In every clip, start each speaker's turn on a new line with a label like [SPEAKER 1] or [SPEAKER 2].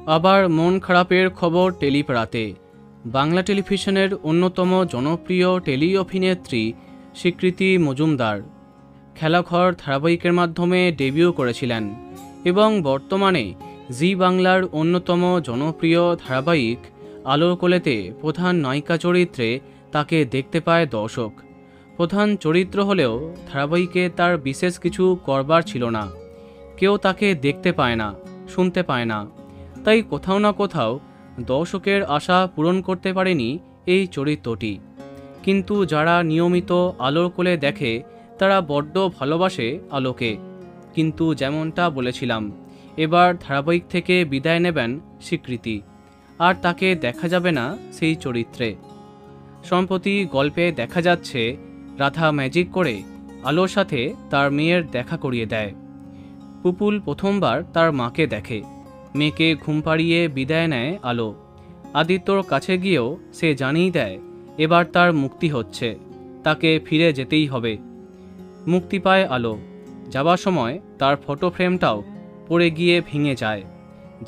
[SPEAKER 1] আবার মন খারাপের খবর টেলিপাড়াতে। বাংলা টেলিভিশনের অন্যতম জনপ্রিয় টেলি অভিনেত্রী স্বীকৃতি মজুমদার খেলাঘর ধারাবাহিকের মাধ্যমে ডেবিউ করেছিলেন এবং বর্তমানে জি বাংলার অন্যতম জনপ্রিয় ধারাবাহিক আলোর কোলেতে প্রধান নায়িকা চরিত্রে তাকে দেখতে পায় দর্শক। প্রধান চরিত্র হলেও ধারাবাহিকে তার বিশেষ কিছু করবার ছিল না, কেউ তাকে দেখতে পায় না, শুনতে পায় না, তাই কোথাও না কোথাও দর্শকের আশা পূরণ করতে পারেনি এই চরিত্রটি। কিন্তু যারা নিয়মিত আলোর কোলে দেখে তারা বড্ড ভালোবাসে আলোকে। কিন্তু যেমনটা বলেছিলাম, এবার ধারাবাহিক থেকে বিদায় নেবেন স্বীকৃতি, আর তাকে দেখা যাবে না সেই চরিত্রে। সম্প্রতি গল্পে দেখা যাচ্ছে রাধা ম্যাজিক করে আলোর সাথে তার মেয়ের দেখা করিয়ে দেয়। পুপুল প্রথমবার তার মাকে দেখে, মেয়েকে ঘুম পাড়িয়ে বিদায় নেয় আলো। আদিত্যর কাছে গিয়েও সে জানিয়ে দেয় এবার তার মুক্তি হচ্ছে, তাকে ফিরে যেতেই হবে। মুক্তি পায় আলো। যাবার সময় তার ফটো ফ্রেমটাও পড়ে গিয়ে ভেঙে যায়,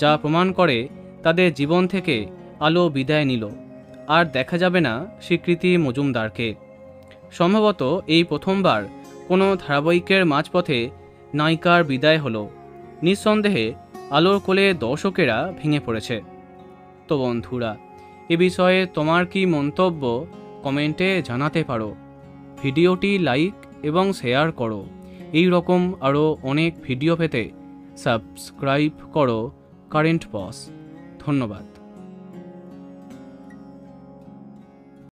[SPEAKER 1] যা প্রমাণ করে তাদের জীবন থেকে আলো বিদায় নিল, আর দেখা যাবে না স্বীকৃতি মজুমদারকে। সম্ভবত এই প্রথমবার কোনো ধারাবাহিকের মাঝপথে নায়িকার বিদায় হলো। নিঃসন্দেহে আলোর কোলে দর্শকেরা ভেঙে পড়েছে। তো বন্ধুরা, এ বিষয়ে তোমার কি মন্তব্য কমেন্টে জানাতে পারো। ভিডিওটি লাইক এবং শেয়ার করো। এই রকম আরও অনেক ভিডিও পেতে সাবস্ক্রাইব করো কারেন্ট বস। ধন্যবাদ।